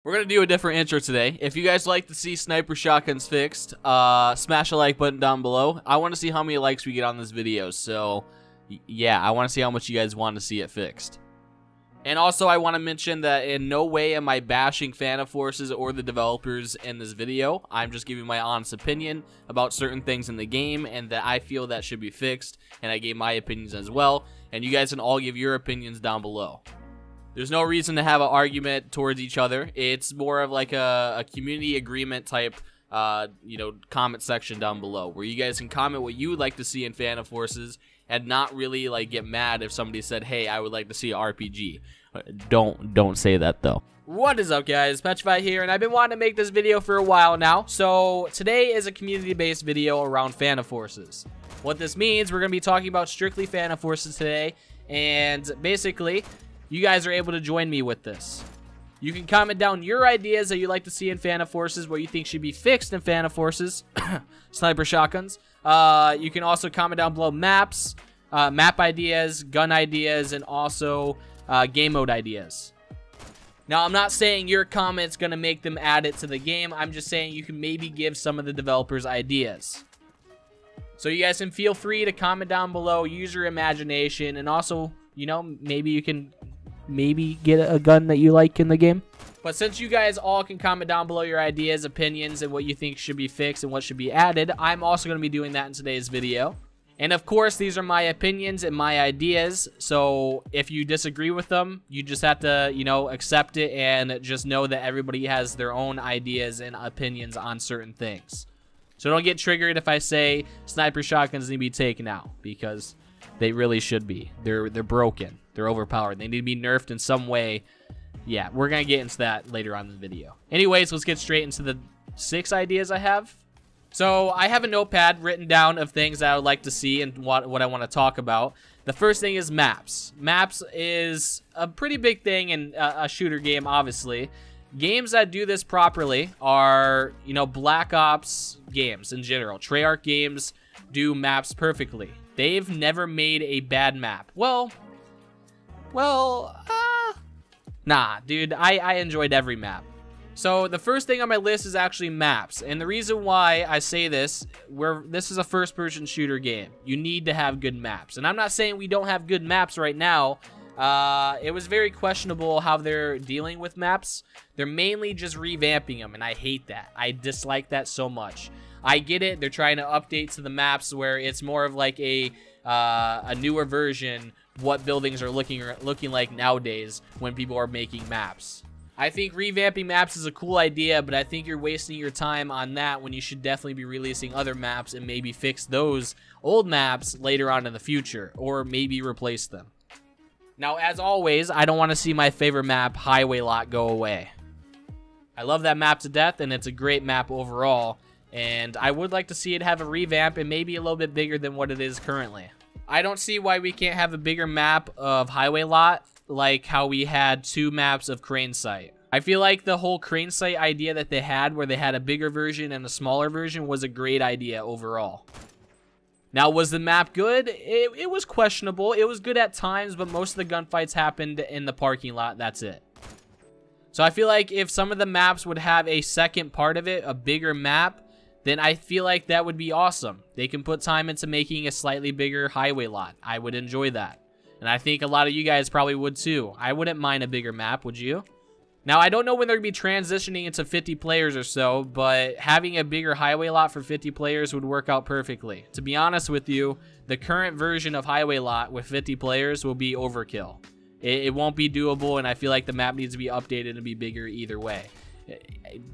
We're going to do a different intro today. If you guys like to see sniper shotguns fixed, smash a like button down below. I want to see how many likes we get on this video. So, yeah, I want to see how much you guys want to see it fixed. And also, I want to mention that in no way am I bashing FanaForces or the developers in this video. I'm just giving my honest opinion about certain things in the game and that I feel that should be fixed. And I gave my opinions as well. And you guys can all give your opinions down below. There's no reason to have an argument towards each other. It's more of like a community agreement type, comment section down below where you guys can comment what you would like to see in FanaForces and not really like get mad if somebody said, "Hey, I would like to see an RPG." Don't say that though. What is up, guys? PetriFy here, and I've been wanting to make this video for a while now. So today is a community-based video around FanaForces. What this means, we're gonna be talking about strictly FanaForces today, and basically, you guys are able to join me with this. You can comment down your ideas that you'd like to see in FanaForces, what you think should be fixed in FanaForces, sniper shotguns. You can also comment down below maps, map ideas, gun ideas, and also game mode ideas. Now, I'm not saying your comment's going to make them add it to the game. I'm just saying you can maybe give some of the developers ideas. So you guys can feel free to comment down below, use your imagination, and also, maybe you can get a gun that you like in the game. But since you guys all can comment down below your ideas, opinions, and what you think should be fixed and what should be added, I'm also going to be doing that in today's video. And of course, these are my opinions and my ideas, so if you disagree with them, you just have to, accept it and just know that everybody has their own ideas and opinions on certain things. So don't get triggered if I say sniper shotguns need to be taken out, because they really should be. They're broken. They're overpowered. They need to be nerfed in some way. Yeah, we're going to get into that later on in the video. Anyways, let's get straight into the 6 ideas I have. So I have a notepad written down of things that I would like to see and what I want to talk about. The first thing is maps. Maps is a pretty big thing in a shooter game, obviously. Games that do this properly are, Black Ops games in general. Treyarch games do maps perfectly. They've never made a bad map. Nah, dude, I enjoyed every map. So the first thing on my list is actually maps. And the reason why I say this, this is a first-person shooter game. You need to have good maps. And I'm not saying we don't have good maps right now. It was very questionable how they're dealing with maps. They're mainly just revamping them, and I hate that. I dislike that so much. I get it. They're trying to update to the maps where it's more of like a newer version, what buildings are looking like nowadays when people are making maps. I think revamping maps is a cool idea, but I think you're wasting your time on that when you should definitely be releasing other maps and maybe fix those old maps later on in the future, or maybe replace them. Now, as always, I don't want to see my favorite map, Highway Lot, go away. I love that map to death, and it's a great map overall, and I would like to see it have a revamp and maybe a little bit bigger than what it is currently. I don't see why we can't have a bigger map of Highway Lot, like how we had 2 maps of Crane Site. I feel like the whole Crane Site idea that they had, where they had a bigger version and a smaller version, was a great idea overall. Now, was the map good? It was questionable. It was good at times, but most of the gunfights happened in the parking lot. That's it. So I feel like if some of the maps would have a second part of it, a bigger map, then I feel like that would be awesome. They can put time into making a slightly bigger Highway Lot. I would enjoy that. And I think a lot of you guys probably would too. I wouldn't mind a bigger map, would you? Now, I don't know when they're going to be transitioning into 50 players or so, but having a bigger Highway Lot for 50 players would work out perfectly. To be honest with you, the current version of Highway Lot with 50 players will be overkill. It won't be doable, and I feel like the map needs to be updated and be bigger either way.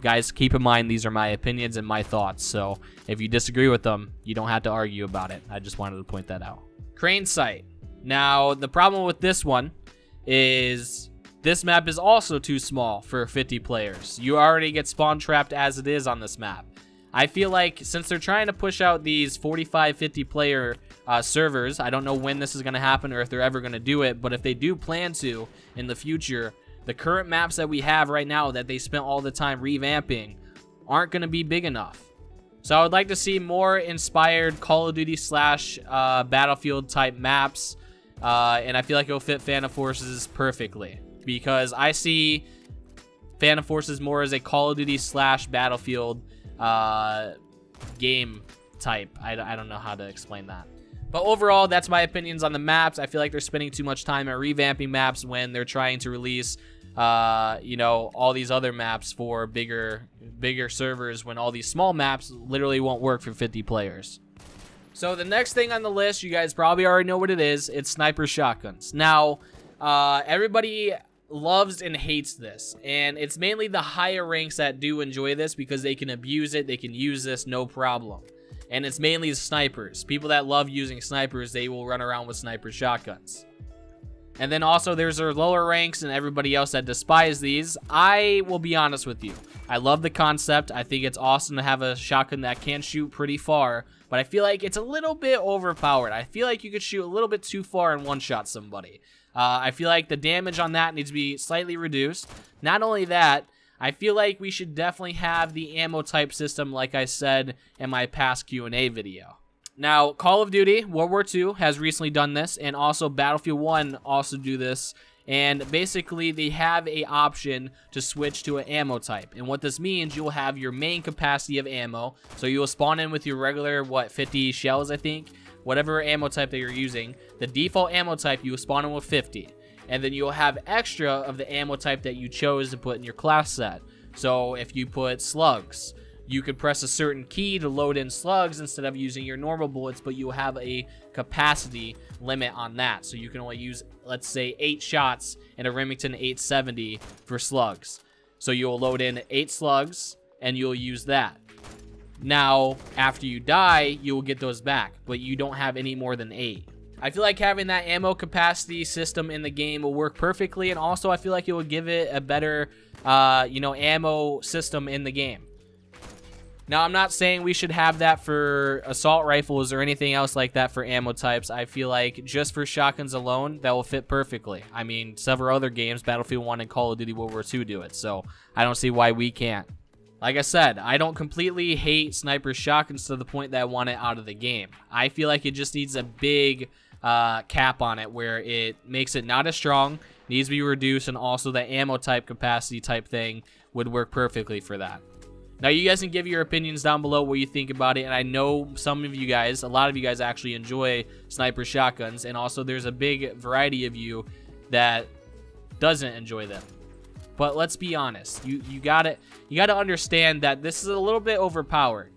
Guys, keep in mind, these are my opinions and my thoughts, so if you disagree with them, you don't have to argue about it. I just wanted to point that out. Crane Site. Now, the problem with this one is this map is also too small for 50 players. You already get spawn trapped as it is on this map. I feel like since they're trying to push out these 45, 50 player servers, I don't know when this is going to happen or if they're ever going to do it, but if they do plan to in the future, the current maps that we have right now that they spent all the time revamping aren't going to be big enough. So I would like to see more inspired Call of Duty / Battlefield type maps. And I feel like it'll fit FanaForces perfectly. Because I see Phantom Forces more as a Call of Duty / Battlefield game type. I don't know how to explain that. But overall, that's my opinions on the maps. I feel like they're spending too much time at revamping maps when they're trying to release, you know, all these other maps for bigger servers, when all these small maps literally won't work for 50 players. So the next thing on the list, you guys probably already know what it is. It's sniper shotguns. Now, everybody loves and hates this, and it's mainly the higher ranks that do enjoy this because they can abuse it. They can use this no problem. And it's mainly the snipers. People that love using snipers, they will run around with sniper shotguns. And then also there's our lower ranks and everybody else that despise these. I will be honest with you. I love the concept. I think it's awesome to have a shotgun that can shoot pretty far, but I feel like it's a little bit overpowered. I feel like you could shoot a little bit too far and one-shot somebody. I feel like the damage on that needs to be slightly reduced. Not only that, I feel like we should definitely have the ammo type system like I said in my past Q&A video. Now, Call of Duty World War II has recently done this, and also Battlefield 1 also do this. And basically, they have a option to switch to an ammo type. And what this means, you'll have your main capacity of ammo. So you'll spawn in with your regular, 50 shells, I think? Whatever ammo type that you're using. The default ammo type, you will spawn in with 50. And then you'll have extra of the ammo type that you chose to put in your class set. So if you put slugs, you could press a certain key to load in slugs instead of using your normal bullets, but you'll have a capacity limit on that. So you can only use, let's say, 8 shots in a Remington 870 for slugs. So you'll load in 8 slugs, and you'll use that. Now, after you die, you'll get those back, but you don't have any more than 8. I feel like having that ammo capacity system in the game will work perfectly, and also I feel like it would give it a better, you know, ammo system in the game. Now, I'm not saying we should have that for assault rifles or anything else like that for ammo types. I feel like just for shotguns alone, that will fit perfectly. I mean, several other games, Battlefield 1 and Call of Duty World War II do it, so I don't see why we can't. Like I said, I don't completely hate sniper shotguns to the point that I want it out of the game. I feel like it just needs a big cap on it where it makes it not as strong, needs to be reduced, and also the ammo type capacity type thing would work perfectly for that. Now, you guys can give your opinions down below what you think about it, and I know some of you guys, a lot of you guys actually enjoy sniper shotguns, and also there's a big variety of you that doesn't enjoy them. But let's be honest, you gotta understand that this is a little bit overpowered.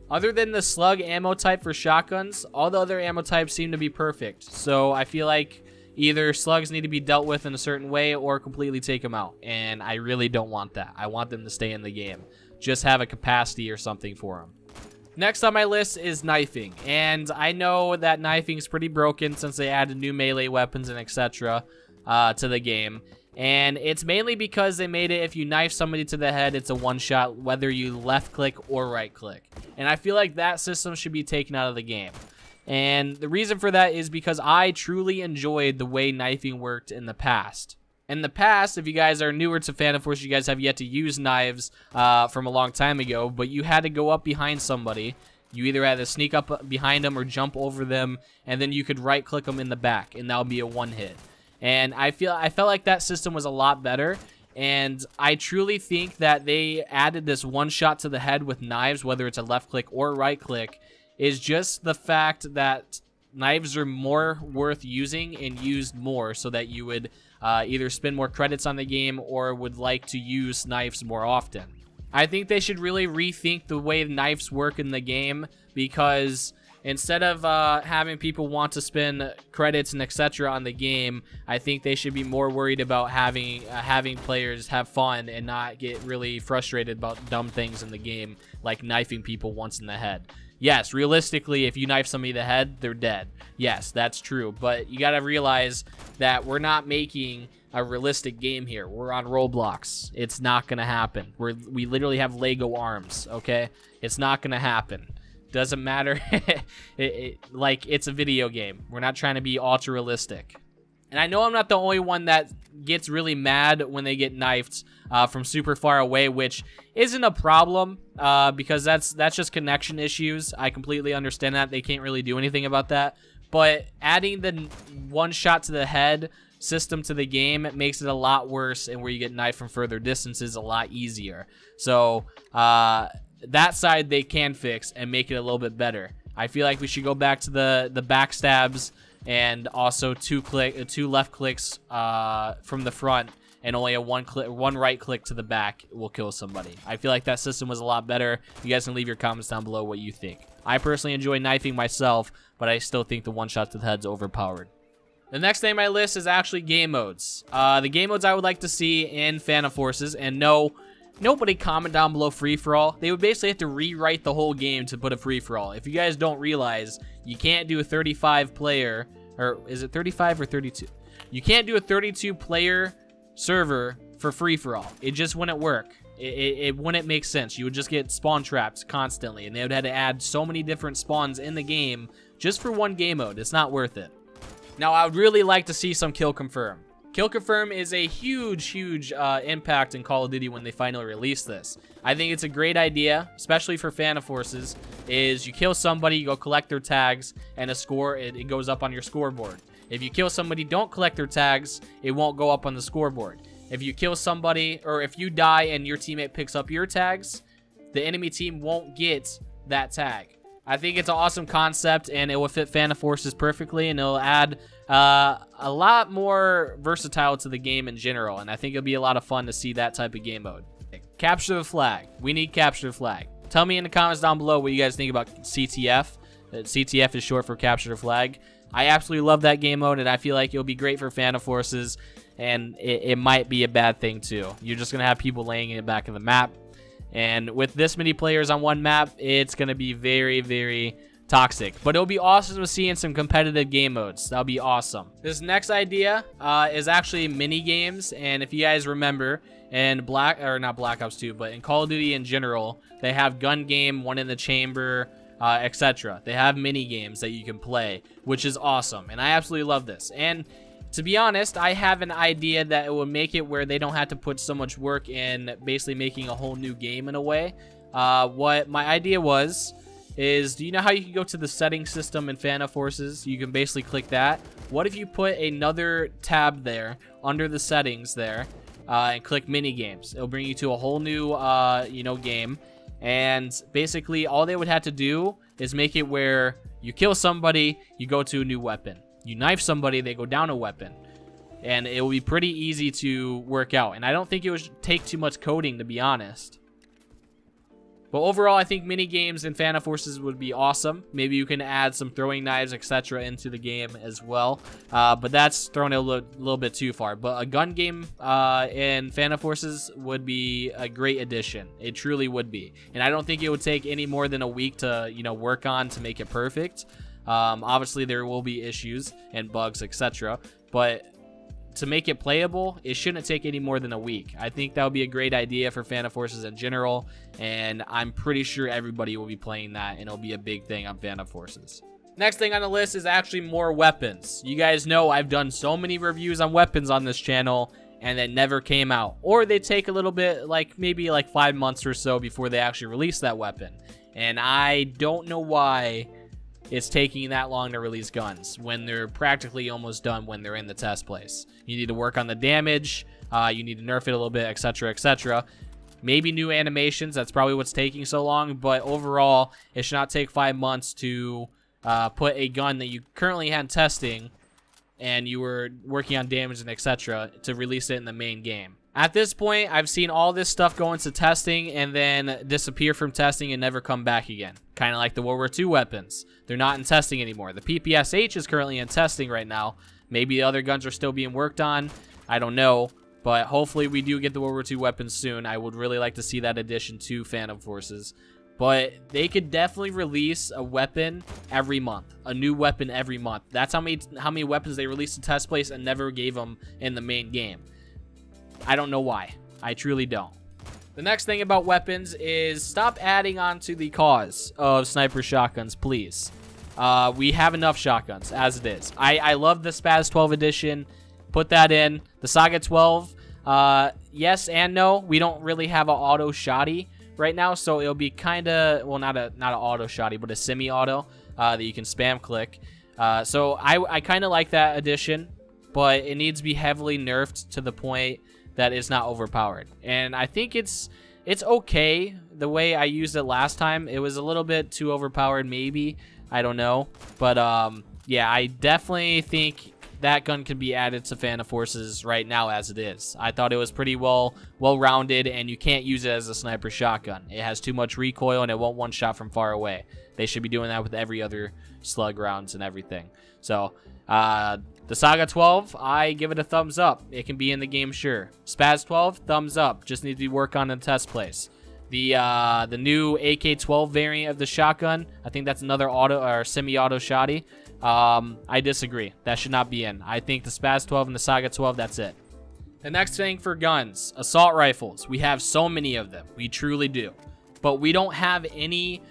Other than the slug ammo type for shotguns, all the other ammo types seem to be perfect. So I feel like either slugs need to be dealt with in a certain way or completely take them out. And I really don't want that. I want them to stay in the game. Just have a capacity or something for them. Next on my list is knifing. And I know that knifing is pretty broken since they added new melee weapons and etc. To the game. And it's mainly because they made it, if you knife somebody to the head, it's a one-shot, whether you left-click or right-click. And I feel like that system should be taken out of the game. And the reason for that is because I truly enjoyed the way knifing worked in the past. In the past, if you guys are newer to Phantom Force, you guys have yet to use knives from a long time ago, but you had to go up behind somebody. You either had to sneak up behind them or jump over them, and then you could right-click them in the back, and that would be a one-hit. And I felt like that system was a lot better, and I truly think that they added this one shot to the head with knives, whether it's a left click or right click, is just the fact that knives are more worth using and used more, so that you would either spend more credits on the game or would like to use knives more often. I think they should really rethink the way knives work in the game, because instead of having people want to spend credits and etc. on the game, I think they should be more worried about having players have fun and not get really frustrated about dumb things in the game, like knifing people once in the head. Yes, realistically, if you knife somebody in the head, they're dead. Yes, that's true, but you gotta realize that we're not making a realistic game here. We're on Roblox. It's not gonna happen. We literally have Lego arms, okay? It's not gonna happen. Doesn't matter. Like, it's a video game. We're not trying to be ultra realistic. And I know I'm not the only one that gets really mad when they get knifed from super far away, which isn't a problem because that's just connection issues. I completely understand that. They can't really do anything about that. But adding the one shot to the head system to the game, it makes it a lot worse, and where you get knifed from further distances a lot easier. So that side they can fix and make it a little bit better. I feel like we should go back to the backstabs and also two left clicks from the front, and only a one right click to the back will kill somebody. I feel like that system was a lot better. You guys can leave your comments down below what you think. I personally enjoy knifing myself, but I still think the one shot to the head's overpowered. The next thing on my list is actually game modes. The game modes I would like to see in Phantom Forces, and no, nobody comment down below free-for-all. They would basically have to rewrite the whole game to put a free-for-all. If you guys don't realize, you can't do a 35-player, or is it 35 or 32? You can't do a 32-player server for free-for-all. It just wouldn't work. It wouldn't make sense. You would just get spawn trapped constantly, and they would have to add so many different spawns in the game just for one game mode. It's not worth it. Now, I would really like to see some kill confirm. Kill confirm is a huge impact in Call of Duty when they finally release this. I think it's a great idea, especially for Phantom Forces, is you kill somebody, you go collect their tags, and a score, it goes up on your scoreboard. If you kill somebody, don't collect their tags, it won't go up on the scoreboard. If you kill somebody, or if you die and your teammate picks up your tags, the enemy team won't get that tag. I think it's an awesome concept, and it will fit Phantom Forces perfectly, and it'll add a lot more versatile to the game in general, and I think it'll be a lot of fun to see that type of game mode. Capture the flag. We need capture the flag. Tell me in the comments down below what you guys think about CTF. CTF is short for capture the flag. I absolutely love that game mode, and I feel like it'll be great for Phantom Forces, and it might be a bad thing too. You're just going to have people laying in the back of the map, and with this many players on one map, it's going to be very toxic. But it'll be awesome to see in some competitive game modes. That'll be awesome. This next idea is actually mini games, and if you guys remember, in not Black Ops 2, but in Call of Duty in general, they have gun game, one in the chamber, etc. They have mini games that you can play, which is awesome, and I absolutely love this. And to be honest, I have an idea that it will make it where they don't have to put so much work in basically making a whole new game in a way. What my idea is, do you know how you can go to the settings system in Phantom Forces? You can basically click that. What if you put another tab there under the settings there and click mini games? It'll bring you to a whole new game. And basically, all they would have to do is make it where you kill somebody, you go to a new weapon. You knife somebody, they go down a weapon. And it will be pretty easy to work out. And I don't think it would take too much coding, to be honest. But overall, I think mini games in Phantom Forces would be awesome. Maybe you can add some throwing knives, etc. into the game as well. But that's thrown a little bit too far. But a gun game in Phantom Forces would be a great addition. It truly would be. And I don't think it would take any more than a week to, work on to make it perfect. Obviously, there will be issues and bugs, etc. But to make it playable, it shouldn't take any more than a week. I think that would be a great idea for Phantom Forces in general, and I'm pretty sure everybody will be playing that, and it'll be a big thing on Phantom Forces. Next thing on the list is actually more weapons. You guys know I've done so many reviews on weapons on this channel, and they never came out. Or they take a little bit, maybe 5 months or so before they actually release that weapon. And I don't know why it's taking that long to release guns when they're practically almost done when they're in the test place. You need to work on the damage, you need to nerf it a little bit, etc, etc. Maybe new animations, that's probably what's taking so long, but overall, it should not take 5 months to put a gun that you currently had testing and you were working on damage and etc to release it in the main game. At this point, I've seen all this stuff go into testing and then disappear from testing and never come back again. Kind of like the World War II weapons. They're not in testing anymore. The PPSH is currently in testing right now. Maybe the other guns are still being worked on. I don't know. But hopefully we do get the World War II weapons soon. I would really like to see that addition to Phantom Forces. But they could definitely release a weapon every month. A new weapon every month. That's how many weapons they released in test place and never gave them in the main game. I don't know why. I truly don't. The next thing about weapons is stop adding on to the cause of sniper shotguns, please. We have enough shotguns as it is. I love the Spaz 12 edition. Put that in. The Saga 12, yes and no. We don't really have an auto shotty right now, so it'll be kind of, well, not an auto shotty, but a semi-auto that you can spam click. So I kind of like that addition. but it needs to be heavily nerfed to the point that it's not overpowered. And I think it's okay the way I used it last time. It was a little bit too overpowered, maybe. I don't know. But yeah, I definitely think that gun can be added to Phantom Forces right now as it is. I thought it was pretty well-rounded, and you can't use it as a sniper shotgun. It has too much recoil, and it won't one-shot from far away. They should be doing that with every other slug rounds and everything. So, the Saga 12, I give it a thumbs up. It can be in the game, sure. Spaz 12, thumbs up. Just needs to be worked on in test place. The new AK-12 variant of the shotgun, I think that's another auto or semi-auto shotty. I disagree. That should not be in. I think the Spaz 12 and the Saga 12, that's it. The next thing for guns, assault rifles. We have so many of them. We truly do. But we don't have any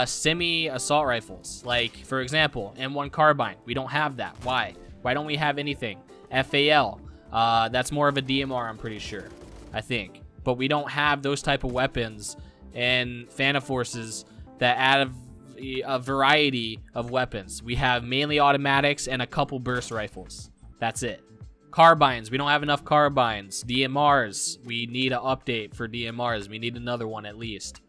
semi-assault rifles. Like, for example, M1 carbine. We don't have that. Why? Why don't we have anything? FAL. That's more of a DMR, I'm pretty sure. I think. But we don't have those type of weapons in Phantom Forces that add a variety of weapons. We have mainly automatics and a couple burst rifles. That's it. Carbines. We don't have enough carbines. DMRs. We need an update for DMRs. We need another one at least.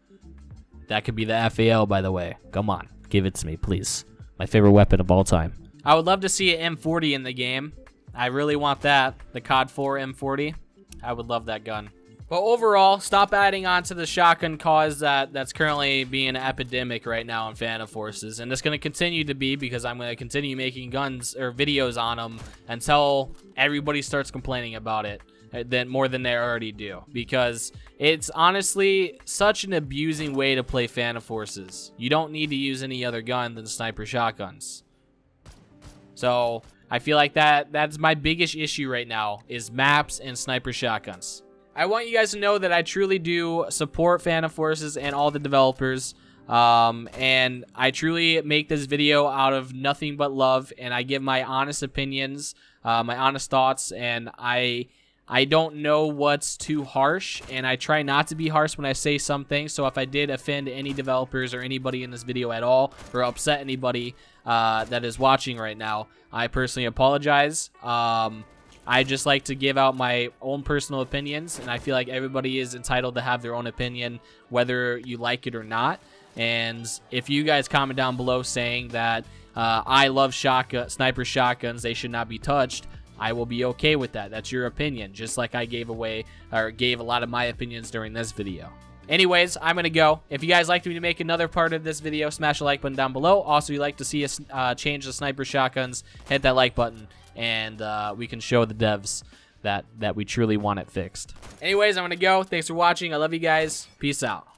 That could be the FAL, by the way. Come on. Give it to me, please. My favorite weapon of all time. I would love to see an M40 in the game. I really want that. The COD 4 M40. I would love that gun. But overall, stop adding on to the shotgun cause that's currently being an epidemic right now in Phantom Forces. And it's going to continue to be because I'm going to continue making guns or videos on them until everybody starts complaining about it more than they already do. Because it's honestly such an abusing way to play Phantom Forces. You don't need to use any other gun than sniper shotguns. So I feel like that's my biggest issue right now is maps and sniper shotguns. I want you guys to know that I truly do support Phantom Forces and all the developers. And I truly make this video out of nothing but love. And I give my honest opinions, my honest thoughts. And I don't know what's too harsh. And I try not to be harsh when I say some things. So if I did offend any developers or anybody in this video at all, or upset anybody that is watching right now, I personally apologize. I just like to give out my own personal opinions, and I feel like everybody is entitled to have their own opinion, whether you like it or not. And if you guys comment down below saying that I love sniper shotguns, they should not be touched, I will be okay with that. That's your opinion, just like I gave a lot of my opinions during this video. Anyways, I'm going to go. If you guys like me to make another part of this video, smash the like button down below. Also, if you'd like to see us change the sniper shotguns, hit that like button. And we can show the devs that we truly want it fixed. Anyways, I'm going to go. Thanks for watching. I love you guys. Peace out.